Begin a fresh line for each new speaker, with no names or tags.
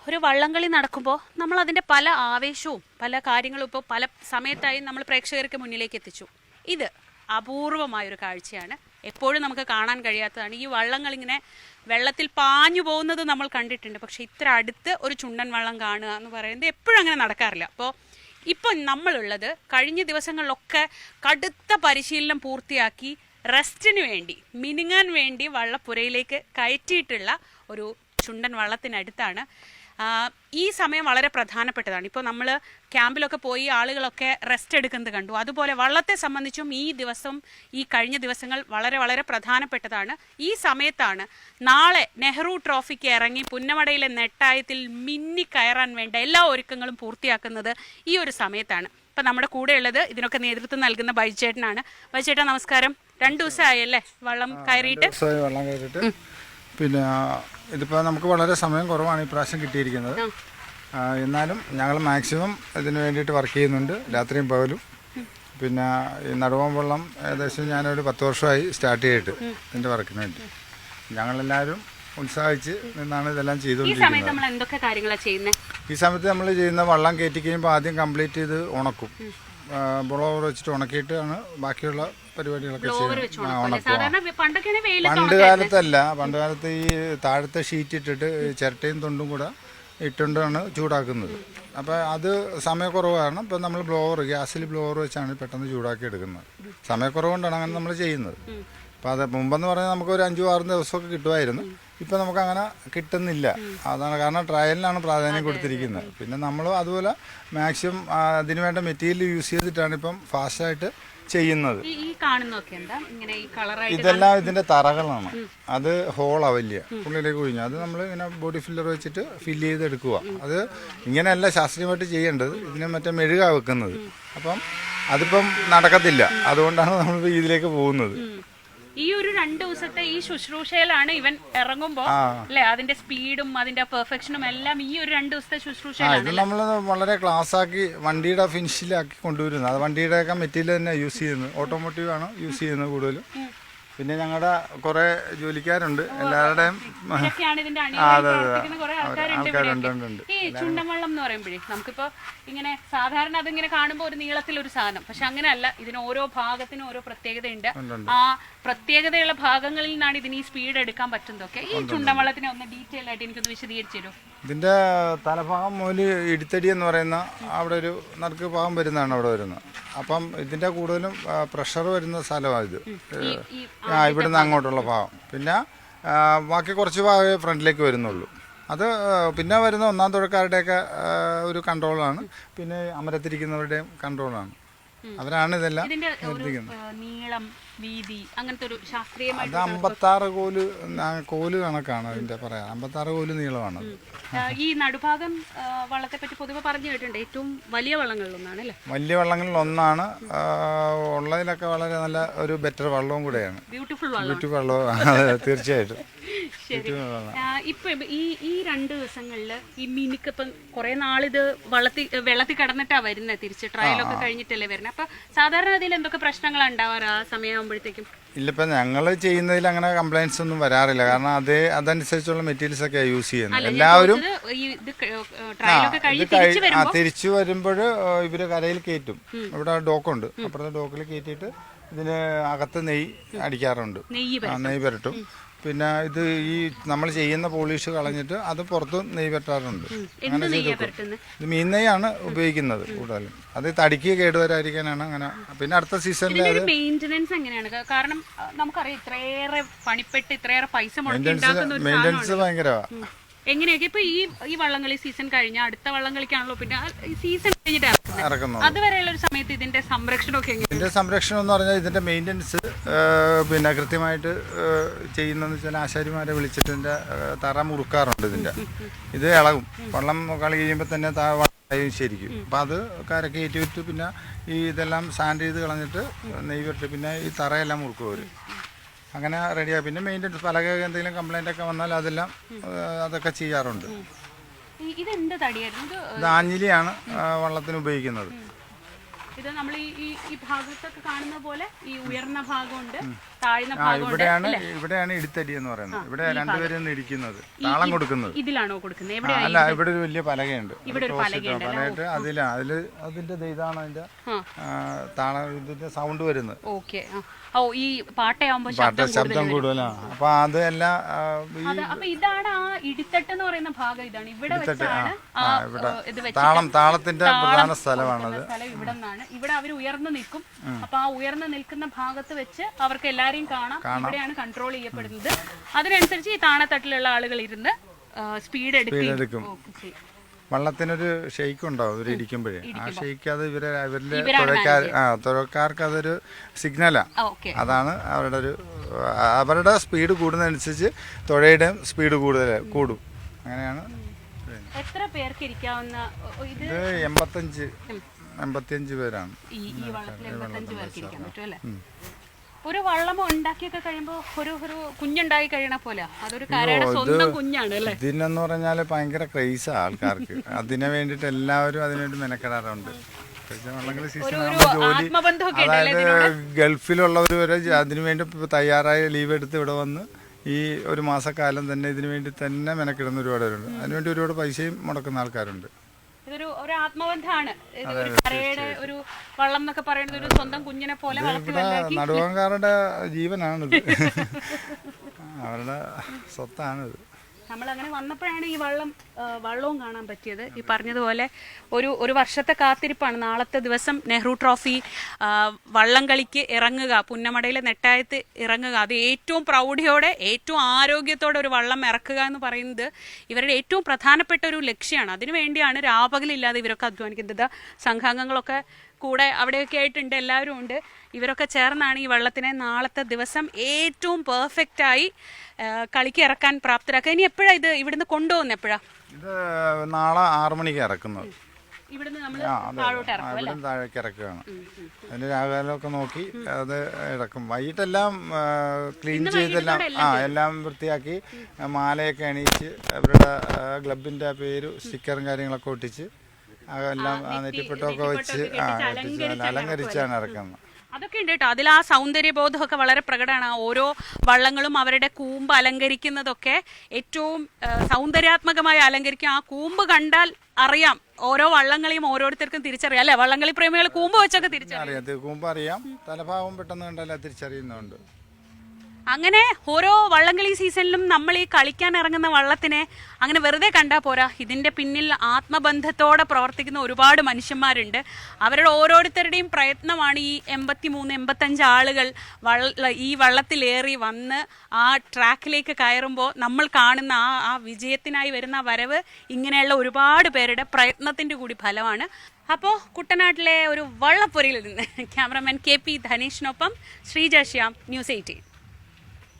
ഒരു വള്ളംകളി നടക്കുമ്പോൾ നമ്മൾ അതിൻ്റെ പല ആവേശവും പല കാര്യങ്ങളും ഇപ്പോൾ പല സമയത്തായി നമ്മൾ പ്രേക്ഷകർക്ക് മുന്നിലേക്ക് എത്തിച്ചു. ഇത് അപൂർവമായൊരു കാഴ്ചയാണ്, എപ്പോഴും നമുക്ക് കാണാൻ കഴിയാത്തതാണ്. ഈ വള്ളങ്ങളിങ്ങനെ വെള്ളത്തിൽ പാഞ്ഞു പോകുന്നത് നമ്മൾ കണ്ടിട്ടുണ്ട്, പക്ഷെ ഇത്ര അടുത്ത് ഒരു ചുണ്ടൻ വള്ളം കാണുക എന്ന് പറയുന്നത് എപ്പോഴും അങ്ങനെ നടക്കാറില്ല. അപ്പോൾ ഇപ്പം നമ്മളുള്ളത് കഴിഞ്ഞ ദിവസങ്ങളിലൊക്കെ കടുത്ത പരിശീലനം പൂർത്തിയാക്കി റെസ്റ്റിന് വേണ്ടി മിനുങ്ങാൻ വേണ്ടി വള്ളപ്പുരയിലേക്ക് കയറ്റിയിട്ടുള്ള ഒരു ചുണ്ടൻ വള്ളത്തിനടുത്താണ്. ഈ സമയം വളരെ പ്രധാനപ്പെട്ടതാണ്. ഇപ്പോൾ നമ്മൾ ക്യാമ്പിലൊക്കെ പോയി ആളുകളൊക്കെ റെസ്റ്റ് എടുക്കുന്നത് കണ്ടു. അതുപോലെ വള്ളത്തെ സംബന്ധിച്ചും ഈ ദിവസം, ഈ കഴിഞ്ഞ ദിവസങ്ങൾ വളരെ വളരെ പ്രധാനപ്പെട്ടതാണ്. ഈ സമയത്താണ് നാളെ നെഹ്റു ട്രോഫിക്ക് ഇറങ്ങി പുന്നമടയിലെ നെട്ടായത്തിൽ മിന്നി കയറാൻ വേണ്ട എല്ലാ ഒരുക്കങ്ങളും പൂർത്തിയാക്കുന്നത് ഈ ഒരു സമയത്താണ്. ഇപ്പം നമ്മുടെ കൂടെയുള്ളത് ഇതിനൊക്കെ നേതൃത്വം നൽകുന്ന ബൈജേട്ടനാണ്. ബൈജേട്ടാ നമസ്കാരം. 2 ദിവസമായല്ലേ വള്ളം കയറിയിട്ട്?
പിന്നെ ഇതിപ്പോൾ നമുക്ക് വളരെ സമയം കുറവാണ് ഈ പ്രാവശ്യം കിട്ടിയിരിക്കുന്നത്. എന്നാലും ഞങ്ങൾ മാക്സിമം ഇതിന് വേണ്ടിയിട്ട് വർക്ക് ചെയ്യുന്നുണ്ട്, രാത്രിയും പകലും. പിന്നെ ഈ നടുവം വെള്ളം ഏകദേശം ഞാനൊരു 10 വർഷമായി സ്റ്റാർട്ട് ചെയ്തിട്ട് ഇതിൻ്റെ വർക്കിന് വേണ്ടി ഞങ്ങളെല്ലാവരും ഉത്സാഹിച്ച് നിന്നാണ് ഇതെല്ലാം ചെയ്തുകൊണ്ടിരിക്കുന്നത്. ഈ സമയത്ത് നമ്മൾ ചെയ്യുന്ന വള്ളം കയറ്റി കഴിയുമ്പോൾ ആദ്യം കംപ്ലീറ്റ് ചെയ്ത് ഉണക്കും. ബ്ലോവർ വെച്ചിട്ട് ഉണക്കിയിട്ടാണ് ബാക്കിയുള്ള പരിപാടികളൊക്കെ ചെയ്യുന്നത്. പണ്ട് കാലത്ത് ഈ താഴത്തെ ഷീറ്റ് ഇട്ടിട്ട് ചിരട്ടയും തൊണ്ടും കൂടെ ഇട്ടുകൊണ്ടാണ് ചൂടാക്കുന്നത്. അപ്പോൾ അത് സമയക്കുറവ് കാരണം ഇപ്പം നമ്മൾ ഗ്യാസിൽ ബ്ലോവർ വെച്ചാണ് പെട്ടെന്ന് ചൂടാക്കി എടുക്കുന്നത്. സമയക്കുറവ് കൊണ്ടാണ് അങ്ങനെ നമ്മൾ ചെയ്യുന്നത്. അപ്പോൾ അത് മുമ്പെന്ന് പറഞ്ഞാൽ നമുക്കൊരു 5-6 ദിവസമൊക്കെ കിട്ടുമായിരുന്നു. ഇപ്പം നമുക്കങ്ങനെ കിട്ടുന്നില്ല. അതാണ് കാരണം ട്രയലിനാണ് പ്രാധാന്യം കൊടുത്തിരിക്കുന്നത്. പിന്നെ നമ്മൾ അതുപോലെ മാക്സിമം അതിന് വേണ്ട മെറ്റീരിയൽ യൂസ് ചെയ്തിട്ടാണ് ഇപ്പം ഫാസ്റ്റായിട്ട് ചെയ്യുന്നത്. ഇതെല്ലാം ഇതിൻ്റെ തറകളാണ്. അത് ഹോളാ വലിയ ഉള്ളിലേക്ക് കുഴിഞ്ഞു. അത് നമ്മൾ ഇങ്ങനെ ബോഡി ഫില്ലർ വെച്ചിട്ട് ഫില്ല് ചെയ്തെടുക്കുക. അത് ഇങ്ങനെയല്ല ശാസ്ത്രീയമായിട്ട് ചെയ്യേണ്ടത്. ഇതിനെ മറ്റേ മെഴുകാ വെക്കുന്നത്. അപ്പം അതിപ്പം നടക്കത്തില്ല. അതുകൊണ്ടാണ് നമ്മൾ ഇതിലേക്ക് പോകുന്നത്.
ഈ ഒരു 2 ദിവസത്തെ ഈ ശുശ്രൂഷയിലാണ് ഇവൻ ഇറങ്ങുമ്പോ അല്ലെ അതിന്റെ സ്പീഡും അതിന്റെ പെർഫെക്ഷനും എല്ലാം ഈ ഒരു 2 ദിവസത്തെ ശുശ്രൂഷയിലാണ്.
ഇത് നമ്മൾ വളരെ ക്ലാസ് ആക്കി വണ്ടിയുടെ ഫിനിഷിലാക്കി കൊണ്ടുവരുന്നത്. അത് വണ്ടിയുടെ ഒക്കെ മെറ്റീരിയൽ തന്നെ യൂസ് ചെയ്യുന്നത്. ഓട്ടോമോട്ടീവ് ആണ് യൂസ് ചെയ്യുന്നത് കൂടുതലും. പിന്നെ ഞങ്ങളുടെ കുറെ ജോലിക്കാരുണ്ട്. എല്ലാവരുടെയും
ആൾക്കാരുണ്ട്. ഈ ചുണ്ടൻവള്ളം എന്ന് പറയുമ്പോഴേ നമുക്കിപ്പോ ഇങ്ങനെ സാധാരണ അതിങ്ങനെ കാണുമ്പോൾ ഒരു നീളത്തിലൊരു സാധനം, പക്ഷെ അങ്ങനെയല്ല. ഇതിന് ഓരോ ഭാഗത്തിനും ഓരോ പ്രത്യേകതയുണ്ട്. ആ പ്രത്യേകതയുള്ള ഭാഗങ്ങളിൽ നിന്നാണ് ഇതിന് ഈ സ്പീഡ് എടുക്കാൻ പറ്റുന്നതൊക്കെ. ഈ ചുണ്ടൻവള്ളത്തിനെ ഒന്ന് ഡീറ്റെയിൽ ആയിട്ട് എനിക്കൊന്ന് വിശദീകരിച്ചു തരൂ.
ഇതിന്റെ തലഭാഗം മുതൽ ഇടിത്തടി എന്ന് പറയുന്ന അവിടെ ഒരു നറുക്ക് ഭാഗം വരുന്നതാണ് അവിടെ വരുന്നത്. അപ്പം ഇതിന്റെ കൂടുതലും പ്രഷർ വരുന്ന സ്ഥലമാണ് ഇത്. ഇവിടുന്ന് അങ്ങോട്ടുള്ള ഭാഗം. പിന്നെ ബാക്കി കുറച്ച് ഭാഗമേ ഫ്രണ്ടിലേക്ക് വരുന്നുള്ളൂ. അത് പിന്നെ വരുന്ന ഒന്നാം തുഴക്കാരുടെയൊക്കെ ഒരു കൺട്രോളാണ്. പിന്നെ അമരത്തിരിക്കുന്നവരുടെയും കൺട്രോളാണ്. അവരാണ് ഇതെല്ലാം നിർത്തിക്കുന്നത്. അത് 56 കോല് കണക്കാണ് അതിന്റെ പറയാം. 56 കോല് നീളമാണ്.
ഈ നടുഭാഗം വള്ളത്തെ പറ്റി പൊതുവെ പറഞ്ഞു കേട്ടിട്ടുണ്ട്, ഏറ്റവും വലിയ വള്ളങ്ങളിലൊന്നാണ് അല്ലേ?
വലിയ വള്ളങ്ങളിലൊന്നാണ്. ഉള്ളതിലൊക്കെ വളരെ നല്ല ഒരു ബെറ്റർ വള്ളവും കൂടെയാണ്.
ബ്യൂട്ടിഫുൾ
വള്ളം തീർച്ചയായിട്ടും.
ഇപ്പൊ ഈ 2 ദിവസങ്ങളില് ഈ മീനിക്ക് ഇപ്പം കുറെ നാളിത് വെള്ളത്തിൽ കടന്നിട്ടാ വരുന്നത്, തിരിച്ച് ട്രയലൊക്കെ കഴിഞ്ഞിട്ടല്ലേ വരുന്നത്. അപ്പൊ സാധാരണ ഇതിൽ എന്തൊക്കെ പ്രശ്നങ്ങളാണ് ഉണ്ടാവാറ് ആ സമയമാകുമ്പോഴത്തേക്കും?
ഇല്ലിപ്പം ഞങ്ങൾ ചെയ്യുന്നതിൽ അങ്ങനെ കംപ്ലൈൻറ്റ്സ് ഒന്നും വരാറില്ല. കാരണം അതനുസരിച്ചുള്ള മെറ്റീരിയൽസ് ഒക്കെ യൂസ് ചെയ്യുന്നത്. എല്ലാവരും തിരിച്ചു വരുമ്പോൾ ഇവര് കരയിൽ കയറ്റും. ഇവിടെ ഡോക്കുണ്ട്. അപ്പുറത്തെ ഡോക്കിൽ കയറ്റിയിട്ട് ഇതിന് അകത്ത് നെയ്യ് അടിക്കാറുണ്ട്. നെയ്യ് പുരട്ടും. പിന്നെ ഇത് ഈ നമ്മൾ ചെയ്യുന്ന പോളിഷ് കളഞ്ഞിട്ട് അത് പുറത്ത് നെയ്യ് പറ്റാറുണ്ട്. അങ്ങനെ ചെയ്തു. ഇത് മീൻ നെയ്യാണ് ഉപയോഗിക്കുന്നത് കൂടുതലും. അത് തടിക്ക് കേടുവരാതിരിക്കാനാണ് അങ്ങനെ. പിന്നെ അടുത്ത സീസണിൽ
മെയിൻ്റനൻസ് എങ്ങനെയാണ്? കാരണം നമുക്കറിയാം ഇത്രയേറെ പണിപ്പെട്ട് ഇത്രയേറെ പൈസ
മെയിൻ്റനൻസ് ഭയങ്കരമാണ്.
എങ്ങനെയൊക്കെ ഇപ്പൊ ഈ വള്ളംകളി സീസൺ കഴിഞ്ഞ അടുത്ത വള്ളംകളിക്കാണല്ലോ പിന്നെ സീസൺ കഴിഞ്ഞിട്ട് ഇറക്കുന്നത്. അതുവരെയുള്ള ഒരു സമയത്ത് ഇതിന്റെ സംരക്ഷണമൊക്കെ
ഇതിന്റെ സംരക്ഷണം എന്ന് പറഞ്ഞാൽ ഇതിന്റെ മെയിൻ്റനൻസ് പിന്നെ കൃത്യമായിട്ട് ചെയ്യുന്നതെന്ന് വെച്ചാൽ ആശാരിമാരെ വിളിച്ചിട്ട് ഇതിന്റെ തറ മുറുക്കാറുണ്ട്. ഇത് ഇളകും. വള്ളം കളി കഴിയുമ്പോൾ തന്നെ ശരിക്കും. അപ്പം അത് കരക്ക് കയറ്റി വിട്ട് പിന്നെ ഈ ഇതെല്ലാം സാൻഡ് ചെയ്ത് കളഞ്ഞിട്ട് നെയ്യ് വിട്ട് പിന്നെ ഈ തറയെല്ലാം മുറുക്കും അവർ. അങ്ങനെ റെഡിയായി. പിന്നെ മെയിൻ്റനൻസ് പലക എന്തെങ്കിലും കംപ്ലൈൻ്റ് ഒക്കെ വന്നാൽ അതൊക്കെ ചെയ്യാറുണ്ട്. ഇത് ആഞ്ഞിലിയാണ് വള്ളത്തിന് ഉപയോഗിക്കുന്നത്.
ഇത് നമ്മൾ ഈ ഭാഗത്തൊക്കെ കാണുന്ന പോലെ ഈ ഉയർന്ന ഭാഗമുണ്ട്, താഴ്ന്ന
ഇവിടെയാണ് ഇടിത്തടി എന്ന് പറയുന്നത്. ഇവിടെ രണ്ടുപേരും ഇടിക്കുന്നത്, താളം കൊടുക്കുന്നത്.
ഇതിലാണോ കൊടുക്കുന്നത്?
അല്ല, ഇവിടെ ഒരു വലിയ പലകയുണ്ട്, പലകയായിട്ട് അതിന്റെ ഇതാണ് അതിന്റെ താളം, ഇതിന്റെ സൗണ്ട് വരുന്നത്.
ഓക്കെ. ഓ, ഈ പാട്ടയാവുമ്പോ
ശബ്ദം കൂടുതലാണ്. അപ്പൊ അതെല്ലാം
ഇതാണ് ആ ഇടിത്തട്ട് എന്ന് പറയുന്ന ഭാഗം. ഇതാണ് ഇവിടെ
താളത്തിന്റെ പ്രധാന സ്ഥലമാണത്.
ഇവിടെ നിന്നാണ്. ഇവിടെ അവർ ഉയർന്നു നിൽക്കും. അപ്പൊ ആ ഉയർന്നു നിൽക്കുന്ന ഭാഗത്ത് വെച്ച് അവർക്ക് എല്ലാരെയും കാണാം. ഇവിടെയാണ് കൺട്രോൾ ചെയ്യപ്പെടുന്നത്. അതിനനുസരിച്ച് ഈ താണത്തട്ടിലുള്ള ആളുകൾ ഇരുന്ന് സ്പീഡ് എടുക്കും.
വള്ളത്തിനൊരു ഷെയ്ക്ക് ഉണ്ടാവും ഇവർ ഇടിക്കുമ്പോഴേ. ആ ഷെയ്ക്ക് അത് ഇവരിലെ തുഴക്കാർക്ക് അതൊരു സിഗ്നലാ. അതാണ് അവരുടെ സ്പീഡ് കൂടുന്നതനുസരിച്ച് തുഴയുടെയും സ്പീഡ് കൂടും. അങ്ങനെയാണ്.
എത്ര പേർക്ക് ഇരിക്കാവുന്ന ഇത്?
85 പേരാണ്
ഈ വള്ളത്തിൽ 85 പേർക്ക് ഇരിക്കാൻ പറ്റും അല്ലേ? ഒരു വള്ളം ഉണ്ടാക്കിയൊക്കെ കഴിയുമ്പോ ഒരു കുഞ്ഞുണ്ടായി കഴിയണ പോലെ അതൊരു കരയുടെ സ്വന്തം കുഞ്ഞാണ് അല്ലേ?
ഇതിനെന്ന് പറഞ്ഞാല് ഭയങ്കര ക്രൈസാ ആൾക്കാർക്ക്. അതിന് വേണ്ടിട്ട് എല്ലാവരും അതിനുവേണ്ടി മെനക്കെടാറുണ്ട്. വള്ളംകളി സീസൺ ജോലി, അതായത് ഗൾഫിലുള്ളവർ വരെ അതിനുവേണ്ടി തയ്യാറായി ലീവ് എടുത്ത് ഇവിടെ വന്ന് ഈ ഒരു മാസക്കാലം തന്നെ ഇതിനു വേണ്ടി തന്നെ മെനക്കിടുന്ന ഒരുപാട് പേരുണ്ട്. അതിനുവേണ്ടി ഒരുപാട് പൈസയും മുടക്കുന്ന ആൾക്കാരുണ്ട്.
ഇതൊരു ആത്മബന്ധമാണ്. കരയുടെ ഒരു വള്ളം എന്നൊക്കെ പറയുന്നത് ഒരു സ്വന്തം കുഞ്ഞിനെ പോലെ
നടുവങ്കാരുടെ ജീവനാണിത്. അവരുടെ സ്വത്താണിത്.
നമ്മളങ്ങനെ വന്നപ്പോഴാണ് ഈ വള്ളവും കാണാൻ പറ്റിയത്. ഈ പറഞ്ഞതുപോലെ ഒരു വർഷത്തെ കാത്തിരിപ്പാണ്. നാളത്തെ ദിവസം നെഹ്റു ട്രോഫി വള്ളം കളിക്ക് ഇറങ്ങുക, പുന്നമടയിലെ നെട്ടായത്ത് ഇറങ്ങുക. അത് ഏറ്റവും പ്രൗഢിയോടെ ഏറ്റവും ആരോഗ്യത്തോടെ ഒരു വള്ളം ഇറക്കുക എന്ന് പറയുന്നത് ഇവരുടെ ഏറ്റവും പ്രധാനപ്പെട്ട ഒരു ലക്ഷ്യമാണ്. അതിനുവേണ്ടിയാണ് രാപകലില്ലാതെ ഇവരൊക്കെ അധ്വാനിക്കുന്നത്. സംഘാംഗങ്ങളൊക്കെ കൂടെ അവിടെയൊക്കെ ആയിട്ടുണ്ട്, എല്ലാവരും ഉണ്ട്. ഇവരൊക്കെ ചേർന്നാണ് ഈ വള്ളത്തിനെ നാളത്തെ ദിവസം ഏറ്റവും പെർഫെക്റ്റായി കളിക്ക് ഇറക്കാൻ പ്രാപ്തരാക്കുക. ഇനി എപ്പോഴാണ് ഇത് ഇവിടുന്ന് കൊണ്ടുപോകുന്നത്? എപ്പോഴാണ്
ഇത്? നാളെ 6 മണിക്ക് ഇറക്കുന്നത്.
ഇവിടുന്ന്
താഴേക്ക് ഇറക്കുകയാണ്. അതിന്റെ രാകാലമൊക്കെ നോക്കി അത് ഇറക്കും. വൈകിട്ടെല്ലാം ക്ലീൻ ചെയ്തെല്ലാം എല്ലാം വൃത്തിയാക്കി മാലയൊക്കെ അണിയിച്ച് അവരുടെ ക്ലബിന്റെ പേര് സ്റ്റിക്കറും കാര്യങ്ങളൊക്കെ ഒട്ടിച്ച് എല്ലാം നെറ്റിപ്പെട്ടൊക്കെ വെച്ച് അലങ്കരിച്ചാണ് ഇറക്കുന്നത്.
അതൊക്കെ ഉണ്ട് കേട്ടോ. അതിൽ ആ സൗന്ദര്യബോധമൊക്കെ വളരെ പ്രകടമാണ്. ഓരോ വള്ളങ്ങളും അവരുടെ കൂമ്പ് അലങ്കരിക്കുന്നതൊക്കെ ഏറ്റവും സൗന്ദര്യാത്മകമായി അലങ്കരിക്കും. ആ കൂമ്പ് കണ്ടാൽ അറിയാം, ഓരോ വള്ളങ്ങളെയും ഓരോരുത്തർക്കും തിരിച്ചറിയാം അല്ലെ? വള്ളംകളി പ്രേമികൾ കൂമ്പ് വെച്ചൊക്കെ തിരിച്ചറിയാം.
കൂമ്പ് അറിയാം, തലഭാവം പെട്ടെന്ന് കണ്ടാൽ തിരിച്ചറിയുന്നുണ്ട്.
അങ്ങനെ ഓരോ വള്ളംകളി സീസണിലും നമ്മൾ ഈ കളിക്കാൻ ഇറങ്ങുന്ന വള്ളത്തിനെ അങ്ങനെ വെറുതെ കണ്ടാൽ പോരാ. ഇതിൻ്റെ പിന്നിൽ ആത്മബന്ധത്തോടെ പ്രവർത്തിക്കുന്ന ഒരുപാട് മനുഷ്യന്മാരുണ്ട്. അവരുടെ ഓരോരുത്തരുടെയും പ്രയത്നമാണ് ഈ 83-85 ആളുകൾ ഈ വള്ളത്തിലേറി വന്ന് ആ ട്രാക്കിലേക്ക് കയറുമ്പോൾ നമ്മൾ കാണുന്ന ആ വിജയത്തിനായി വരുന്ന വരവ് ഇങ്ങനെയുള്ള ഒരുപാട് പേരുടെ പ്രയത്നത്തിൻ്റെ കൂടി ഫലമാണ്. അപ്പോൾ കുട്ടനാട്ടിലെ ഒരു വള്ളപ്പൊരിയിൽ നിന്ന് ക്യാമറമാൻ KP ധനേഷിനൊപ്പം ശ്രീജ ശ്യാം, News 18.